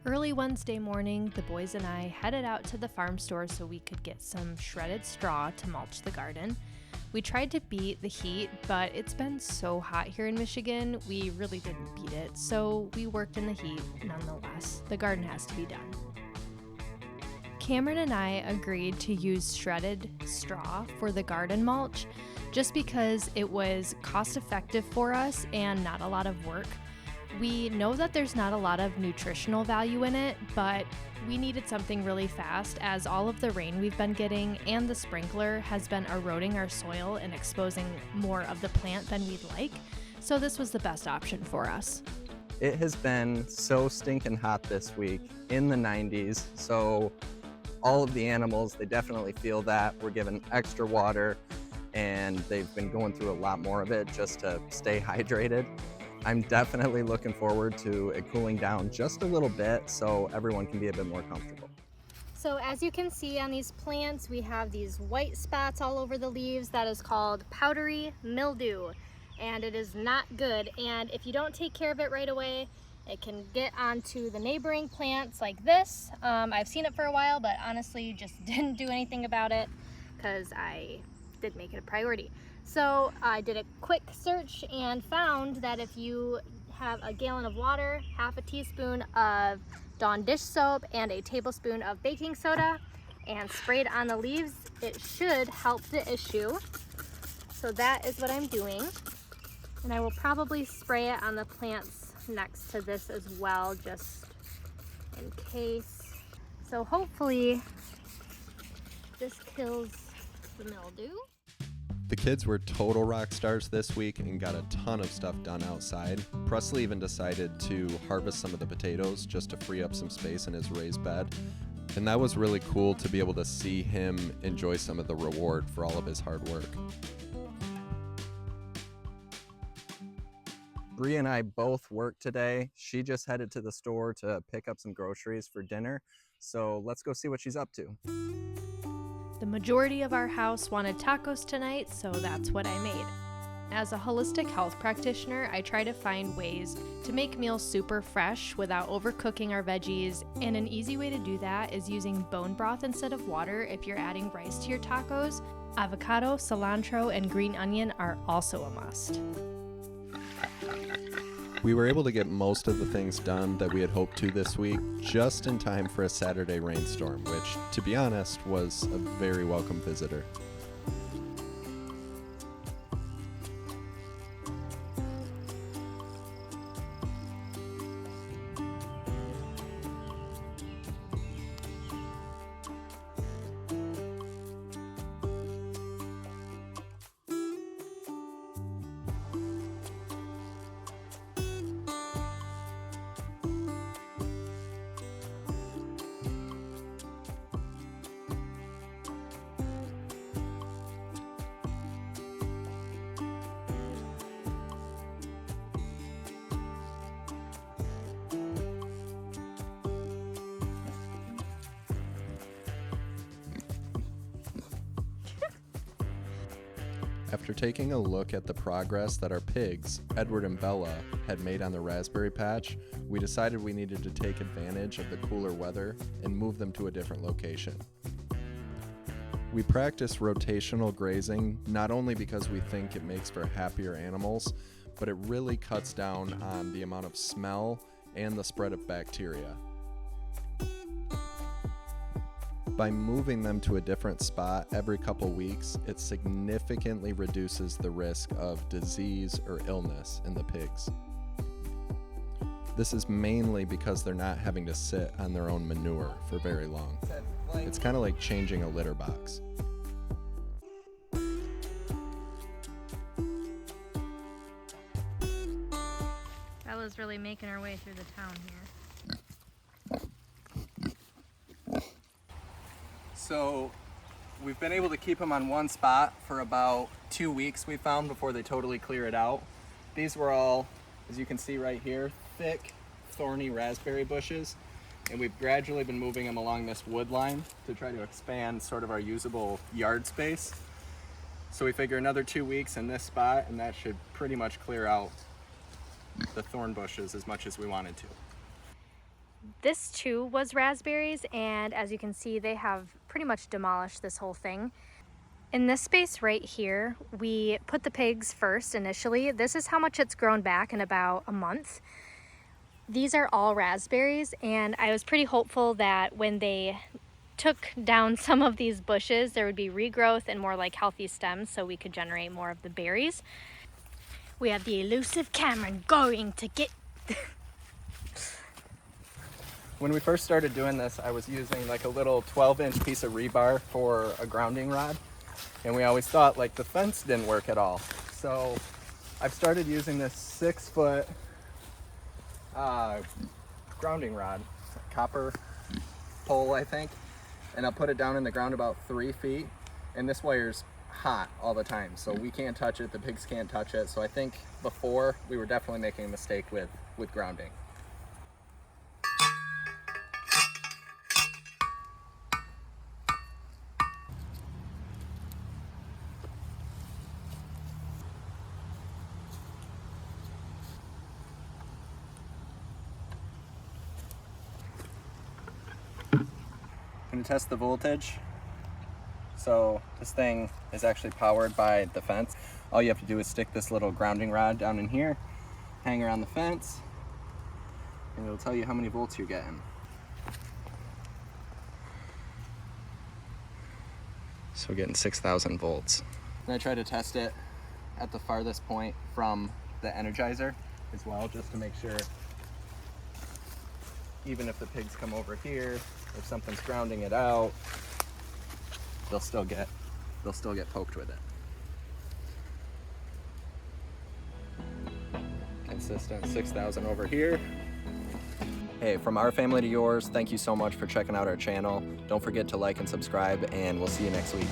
Early Wednesday morning, the boys and I headed out to the farm store so we could get some shredded straw to mulch the garden. We tried to beat the heat, but it's been so hot here in Michigan, we really didn't beat it, so we worked in the heat nonetheless. The garden has to be done. Cameron and I agreed to use shredded straw for the garden mulch just because it was cost effective for us and not a lot of work. We know that there's not a lot of nutritional value in it, but we needed something really fast as all of the rain we've been getting and the sprinkler has been eroding our soil and exposing more of the plant than we'd like, so this was the best option for us. It has been so stinking hot this week, in the 90s, so all of the animals, they definitely feel that. We're giving extra water and they've been going through a lot more of it just to stay hydrated. I'm definitely looking forward to it cooling down just a little bit so everyone can be a bit more comfortable. So as you can see on these plants, we have these white spots all over the leaves. That is called powdery mildew, and it is not good. And if you don't take care of it right away, it can get onto the neighboring plants like this. I've seen it for a while, but honestly just didn't do anything about it because I did make it a priority. So I did a quick search and found that if you have a gallon of water, half a teaspoon of Dawn dish soap, and a tablespoon of baking soda, and sprayed on the leaves, it should help the issue. So that is what I'm doing. And I will probably spray it on the plants next to this as well, just in case. So hopefully this kills the mildew. The kids were total rock stars this week and got a ton of stuff done outside. Presley even decided to harvest some of the potatoes just to free up some space in his raised bed. And that was really cool to be able to see him enjoy some of the reward for all of his hard work. Bri and I both worked today. She just headed to the store to pick up some groceries for dinner. So let's go see what she's up to. The majority of our house wanted tacos tonight, so that's what I made. As a holistic health practitioner, I try to find ways to make meals super fresh without overcooking our veggies, and an easy way to do that is using bone broth instead of water if you're adding rice to your tacos. Avocado, cilantro, and green onion are also a must. We were able to get most of the things done that we had hoped to this week just in time for a Saturday rainstorm, which, to be honest, was a very welcome visitor. After taking a look at the progress that our pigs, Edward and Bella, had made on the raspberry patch, we decided we needed to take advantage of the cooler weather and move them to a different location. We practice rotational grazing not only because we think it makes for happier animals, but it really cuts down on the amount of smell and the spread of bacteria. By moving them to a different spot every couple weeks, it significantly reduces the risk of disease or illness in the pigs. This is mainly because they're not having to sit on their own manure for very long. It's kind of like changing a litter box. Bella's really making her way through the town here. So we've been able to keep them on one spot for about 2 weeks, we found, before they totally clear it out. These were all, as you can see right here, thick, thorny raspberry bushes. And we've gradually been moving them along this wood line to try to expand sort of our usable yard space. So we figure another 2 weeks in this spot, and that should pretty much clear out the thorn bushes as much as we wanted to. This too was raspberries, and as you can see, they have pretty much demolished this whole thing. In this space right here, we put the pigs first initially. This is how much it's grown back in about a month. These are all raspberries, and I was pretty hopeful that when they took down some of these bushes, there would be regrowth and more like healthy stems so we could generate more of the berries. We have the elusive Cameron going to get... When we first started doing this, I was using like a little 12-inch piece of rebar for a grounding rod. And we always thought like the fence didn't work at all. So I've started using this 6-foot grounding rod, copper pole, I think. And I'll put it down in the ground about 3 feet. And this wire's hot all the time, so we can't touch it, the pigs can't touch it. So I think before we were definitely making a mistake with grounding. I'm going to test the voltage. So this thing is actually powered by the fence. All you have to do is stick this little grounding rod down in here, hang around the fence, and it'll tell you how many volts you're getting. So we're getting 6,000 volts. And I try to test it at the farthest point from the Energizer as well, just to make sure, even if the pigs come over here, if something's grounding it out, they'll still get poked with it. Consistent 6,000 over here. Hey, from our family to yours, thank you so much for checking out our channel. Don't forget to like and subscribe, and we'll see you next week.